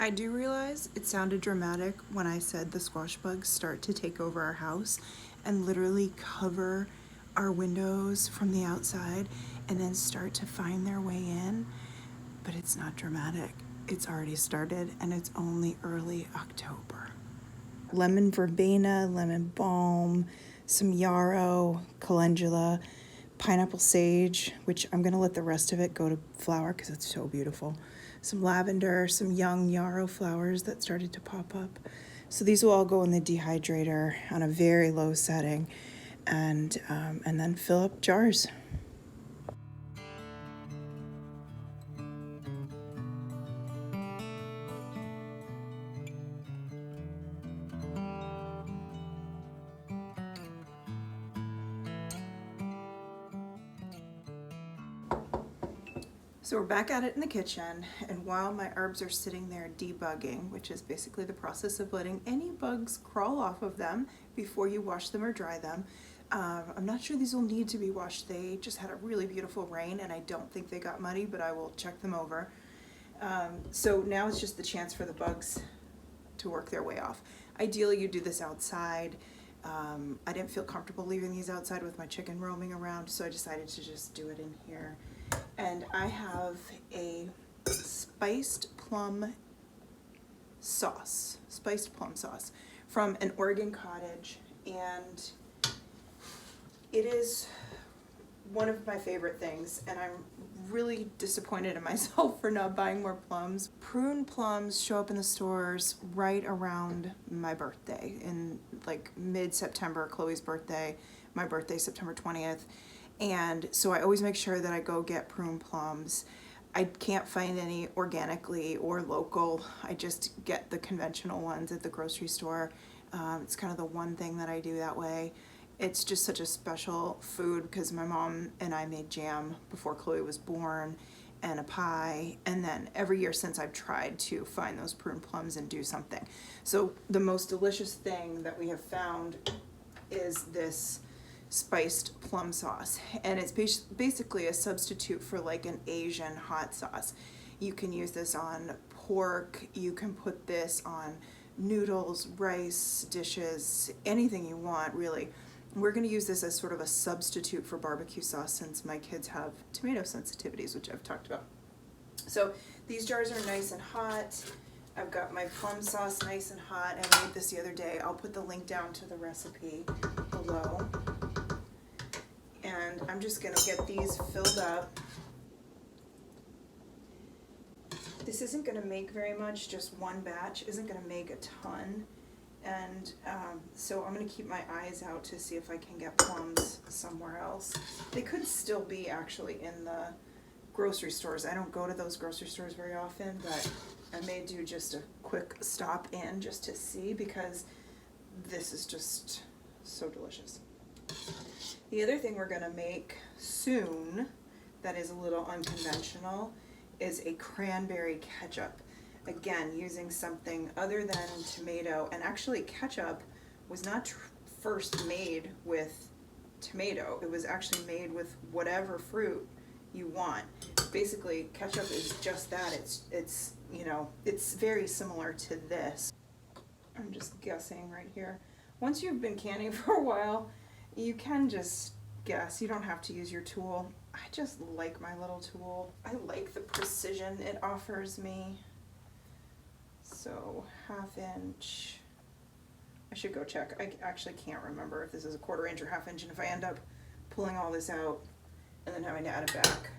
I do realize it sounded dramatic when I said the squash bugs start to take over our house and literally cover our windows from the outside and then start to find their way in, but it's not dramatic. It's already started and it's only early October. Lemon verbena, lemon balm, some yarrow, calendula, pineapple sage, which I'm gonna let the rest of it go to flower because it's so beautiful. Some lavender, some young yarrow flowers that started to pop up. So these will all go in the dehydrator on a very low setting, and then fill up jars. So we're back at it in the kitchen, and while my herbs are sitting there debugging, which is basically the process of letting any bugs crawl off of them before you wash them or dry them. I'm not sure these will need to be washed. They just had a really beautiful rain and I don't think they got muddy, but I will check them over. So now it's just the chance for the bugs to work their way off. Ideally you do this outside. I didn't feel comfortable leaving these outside with my chicken roaming around, so I decided to just do it in here. And I have a spiced plum sauce from an Oregon cottage, and it is one of my favorite things, and I'm really disappointed in myself for not buying more plums. Prune plums show up in the stores right around my birthday, in like mid-September, Chloe's birthday, my birthday, September 20th. And so I always make sure that I go get prune plums. I can't find any organically or local. I just get the conventional ones at the grocery store. It's kind of the one thing that I do that way. It's just such a special food because my mom and I made jam before Chloe was born, and a pie, and then every year since I've tried to find those prune plums and do something. So the most delicious thing that we have found is this spiced plum sauce, and it's basically a substitute for like an Asian hot sauce. You can use this on pork, you can put this on noodles, rice dishes, anything you want really. We're going to use this as sort of a substitute for barbecue sauce since my kids have tomato sensitivities, which I've talked about. So these jars are nice and hot. I've got my plum sauce nice and hot. I made this the other day. I'll put the link down to the recipe below. And I'm just gonna get these filled up. This isn't gonna make very much, just one batch isn't gonna make a ton. And so I'm gonna keep my eyes out to see if I can get plums somewhere else. They could still be actually in the grocery stores. I don't go to those grocery stores very often, but I may do just a quick stop in just to see because this is just so delicious. The other thing we're gonna make soon that is a little unconventional is a cranberry ketchup. Again, using something other than tomato, and actually ketchup was not first made with tomato. It was actually made with whatever fruit you want. Basically, ketchup is just that. It's you know, it's very similar to this. I'm just guessing right here. Once you've been canning for a while, you can just guess. You don't have to use your tool. I just like my little tool. I like the precision it offers me. So 1/2 inch. I should go check. I actually can't remember if this is a 1/4 inch or 1/2 inch, and if I end up pulling all this out and then having to add it back.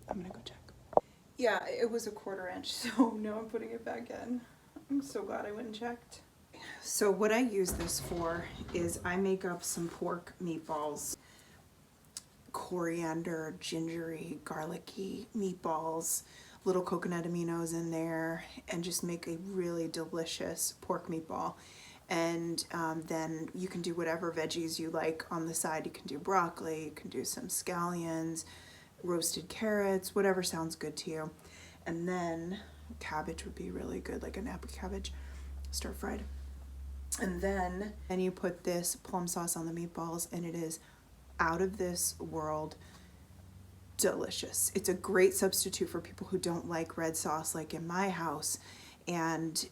I'm gonna go check. Yeah, it was a 1/4 inch, so now I'm putting it back in. I'm so glad I went and checked. So what I use this for is I make up some pork meatballs. Coriander, gingery, garlicky meatballs, little coconut aminos in there, and just make a really delicious pork meatball. And then you can do whatever veggies you like on the side. You can do broccoli, you can do some scallions, roasted carrots, whatever sounds good to you. And then cabbage would be really good, like a Napa cabbage, stir fried. And then you put this plum sauce on the meatballs, and it is out of this world delicious. It's a great substitute for people who don't like red sauce, like in my house. And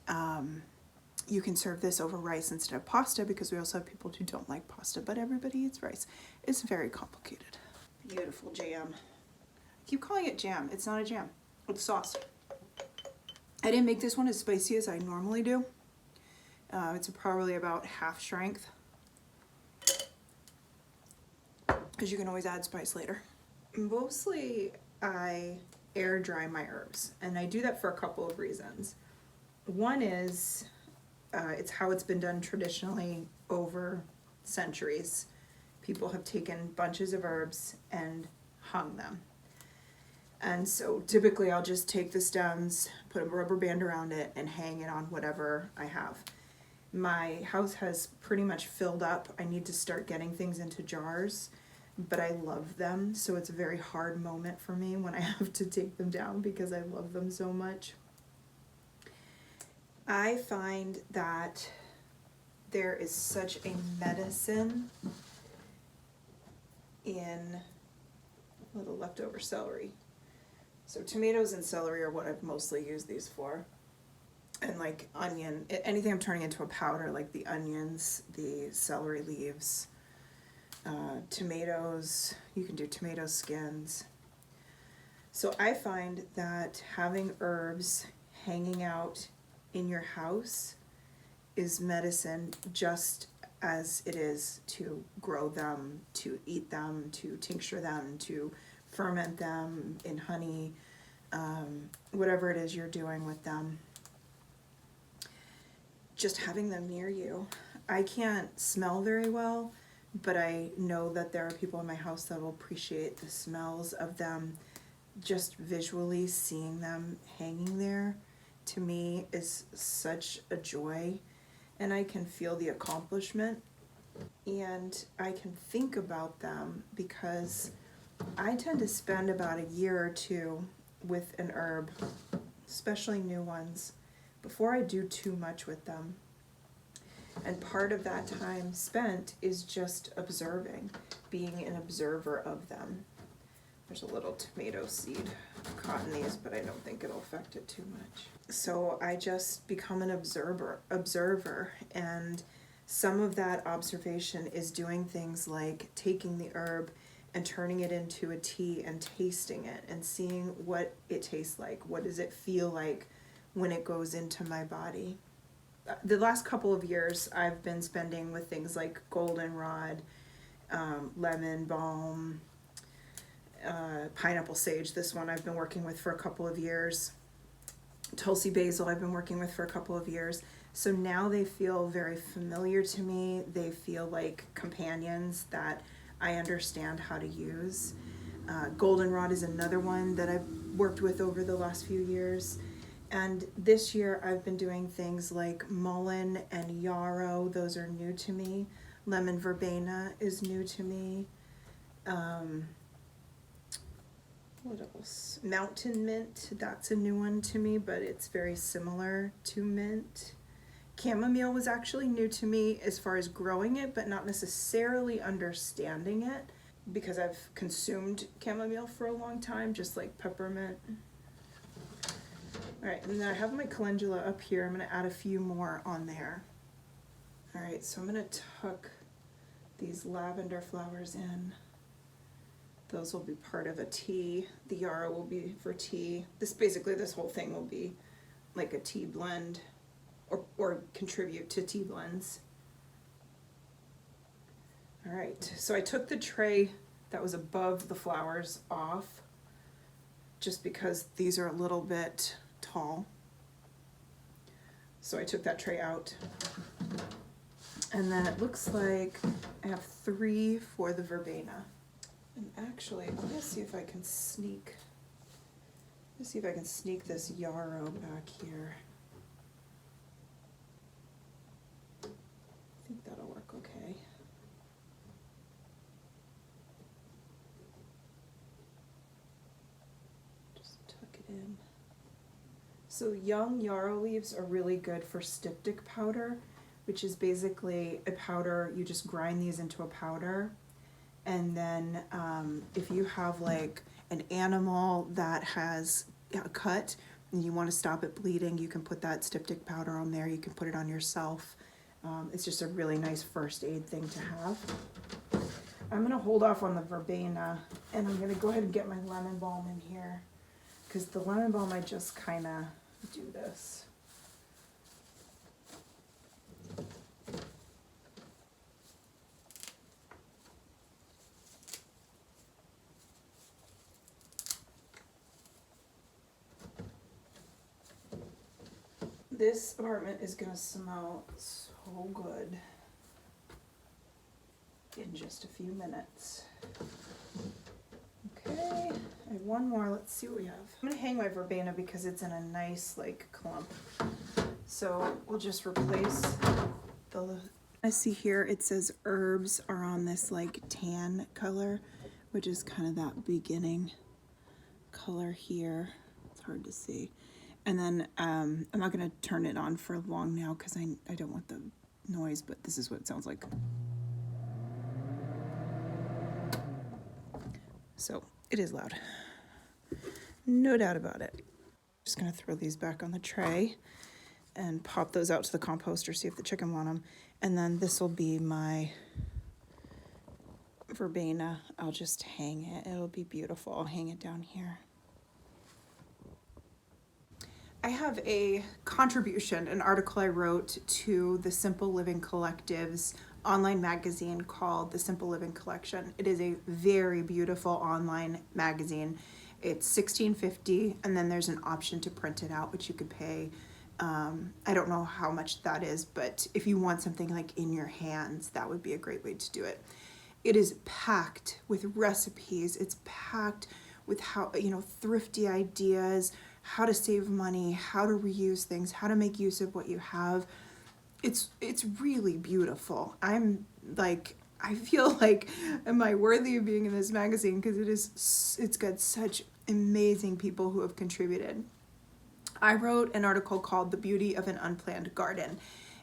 you can serve this over rice instead of pasta, because we also have people who don't like pasta, but everybody eats rice. It's very complicated. Beautiful jam. I keep calling it jam. It's not a jam. It's sauce. I didn't make this one as spicy as I normally do. It's probably about half strength, because you can always add spice later. Mostly I air dry my herbs, and I do that for a couple of reasons. One is it's how it's been done traditionally over centuries. People have taken bunches of herbs and hung them. And so typically I'll just take the stems, put a rubber band around it, and hang it on whatever I have. My house has pretty much filled up. I need to start getting things into jars, but I love them, so it's a very hard moment for me when I have to take them down because I love them so much. I find that there is such a medicine in little leftover celery. So tomatoes and celery are what I've mostly used these for. And like onion, anything I'm turning into a powder, like the onions, the celery leaves, tomatoes, you can do tomato skins. So I find that having herbs hanging out in your house is medicine, just as it is to grow them, to eat them, to tincture them, to ferment them in honey, whatever it is you're doing with them. Just having them near you. I can't smell very well, but I know that there are people in my house that will appreciate the smells of them. Just visually seeing them hanging there, to me, is such a joy, and I can feel the accomplishment, and I can think about them, because I tend to spend about a year or two with an herb, especially new ones, before I do too much with them. And part of that time spent is just observing, being an observer of them. There's a little tomato seed caught in these, but I don't think it'll affect it too much. So I just become an observer, and some of that observation is doing things like taking the herb and turning it into a tea and tasting it and seeing what it tastes like. What does it feel like when it goes into my body? The last couple of years I've been spending with things like goldenrod, lemon balm, pineapple sage. This one I've been working with for a couple of years. Tulsi basil I've been working with for a couple of years. So now they feel very familiar to me. They feel like companions that I understand how to use. Goldenrod is another one that I've worked with over the last few years. And this year I've been doing things like mullein and yarrow. Those are new to me. Lemon verbena is new to me. What else? Mountain mint, that's a new one to me, but it's very similar to mint. Chamomile was actually new to me as far as growing it, but not necessarily understanding it, because I've consumed chamomile for a long time, just like peppermint. All right, and then I have my calendula up here. I'm going to add a few more on there. All right, so I'm going to tuck these lavender flowers in. Those will be part of a tea. The yarrow will be for tea. This whole thing will be like a tea blend, or contribute to tea blends. All right, so I took the tray that was above the flowers off, just because these are a little bit tall. So I took that tray out. And then it looks like I have 3 for the verbena. And actually, I'm gonna see if I can sneak this yarrow back here. I think that'll work okay. Just tuck it in. So young yarrow leaves are really good for styptic powder, which is basically a powder. You just grind these into a powder, and then if you have like an animal that has a cut and you want to stop it bleeding, you can put that styptic powder on there. You can put it on yourself. It's just a really nice first aid thing to have. I'm going to hold off on the verbena, and I'm going to go ahead and get my lemon balm in here, because the lemon balm, I just kind of do this. This apartment is going to smell so good in just a few minutes. Okay, I have one more. Let's see what we have. I'm going to hang my verbena because it's in a nice like clump. So we'll just replace the... I see here it says herbs are on this like tan color, which is kind of that beginning color here. It's hard to see. And then I'm not going to turn it on for long now because I don't want the noise, but this is what it sounds like. So it is loud. No doubt about it. Just going to throw these back on the tray and pop those out to the composter, see if the chicken want them. And then this will be my verbena. I'll just hang it. It'll be beautiful. I'll hang it down here. I have a contribution, an article I wrote to the Simple Living Collective's online magazine called The Simple Living Collection. It is a very beautiful online magazine. It's $16.50, and then there's an option to print it out, which you could pay. I don't know how much that is, but if you want something like in your hands, that would be a great way to do it. It is packed with recipes. It's packed with how, thrifty ideas, how to save money, how to reuse things, how to make use of what you have. It's really beautiful. I feel like, am I worthy of being in this magazine? Because it's got such amazing people who have contributed. I wrote an article called The Beauty of an Unplanned Garden,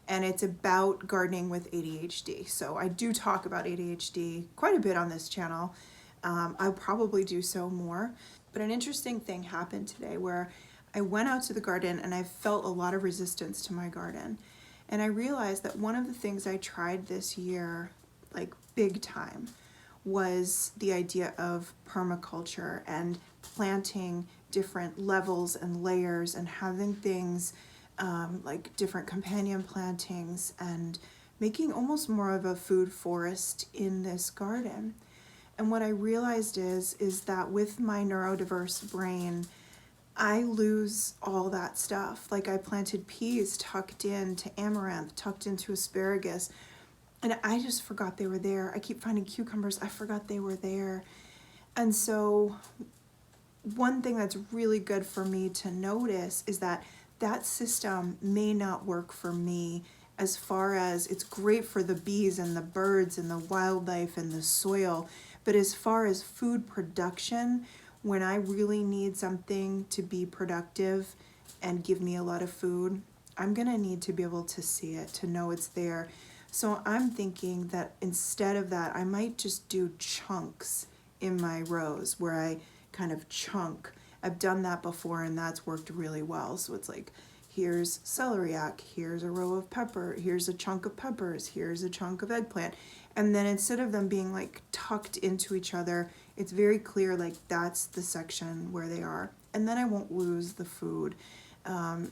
and it's about gardening with ADHD. So I do talk about ADHD quite a bit on this channel. I'll probably do so more. But an interesting thing happened today where I went out to the garden and I felt a lot of resistance to my garden. And I realized that one of the things I tried this year, like big time, was the idea of permaculture and planting different levels and layers and having things like different companion plantings and making almost more of a food forest in this garden. And what I realized is that with my neurodiverse brain, I lose all that stuff. Like I planted peas tucked into amaranth, tucked into asparagus, and I just forgot they were there. I keep finding cucumbers. I forgot they were there. And so one thing that's really good for me to notice is that that system may not work for me, as far as it's great for the bees and the birds and the wildlife and the soil. But as far as food production, when I really need something to be productive and give me a lot of food, I'm gonna need to be able to see it, to know it's there. So I'm thinking that instead of that, I might just do chunks in my rows where I kind of chunk. I've done that before and that's worked really well. So it's like, here's celeriac, here's a row of pepper, here's a chunk of peppers, here's a chunk of eggplant. And then instead of them being like tucked into each other, it's very clear like that's the section where they are. And then I won't lose the food.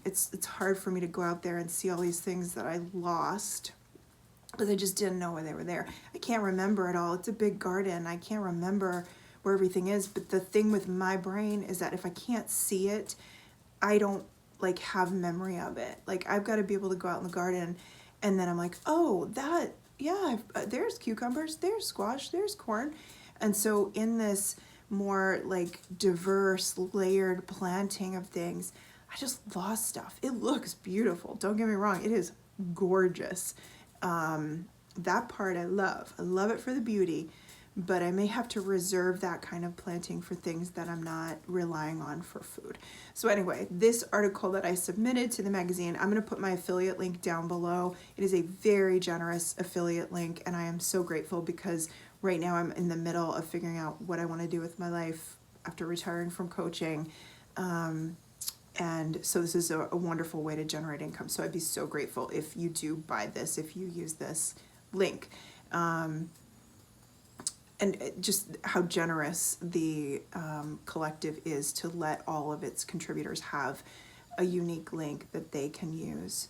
It's hard for me to go out there and see all these things that I lost because I just didn't know where they were there. I can't remember it all. It's a big garden. I can't remember where everything is. But the thing with my brain is that if I can't see it, I don't like have memory of it. Like I've got to be able to go out in the garden and then I'm like, oh, that, yeah, there's cucumbers, there's squash, there's corn. And so in this more like diverse layered planting of things, I just lost stuff. It looks beautiful. Don't get me wrong. It is gorgeous. That part I love. I love it for the beauty, but I may have to reserve that kind of planting for things that I'm not relying on for food. So anyway, this article that I submitted to the magazine, I'm going to put my affiliate link down below. It is a very generous affiliate link, and I am so grateful because right now I'm in the middle of figuring out what I want to do with my life after retiring from coaching. And so this is a wonderful way to generate income. So I'd be so grateful if you do buy this, if you use this link. And just how generous the collective is to let all of its contributors have a unique link that they can use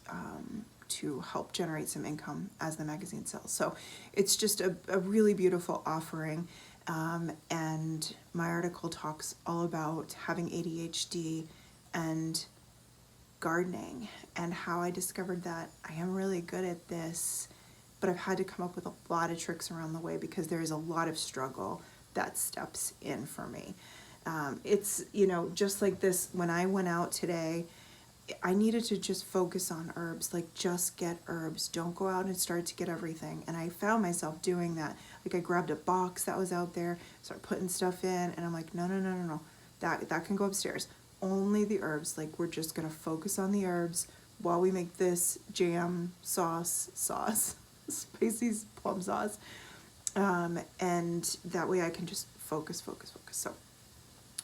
to help generate some income as the magazine sells. So it's just a really beautiful offering. And my article talks all about having ADHD and gardening and how I discovered that I am really good at this, but I've had to come up with a lot of tricks around the way because there is a lot of struggle that steps in for me. It's, you know, just like this, when I went out today, I needed to just focus on herbs, like just get herbs. Don't go out and start to get everything. And I found myself doing that. Like I grabbed a box that was out there, started putting stuff in, and I'm like, no. That can go upstairs. Only the herbs. Like we're just gonna focus on the herbs while we make this jam sauce, spicy plum sauce. And that way I can just focus. So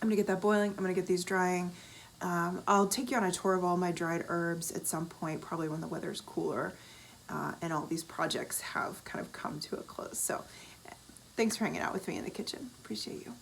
I'm gonna get that boiling. I'm gonna get these drying. I'll take you on a tour of all my dried herbs at some point, probably when the weather's cooler, and all these projects have kind of come to a close. So thanks for hanging out with me in the kitchen. Appreciate you.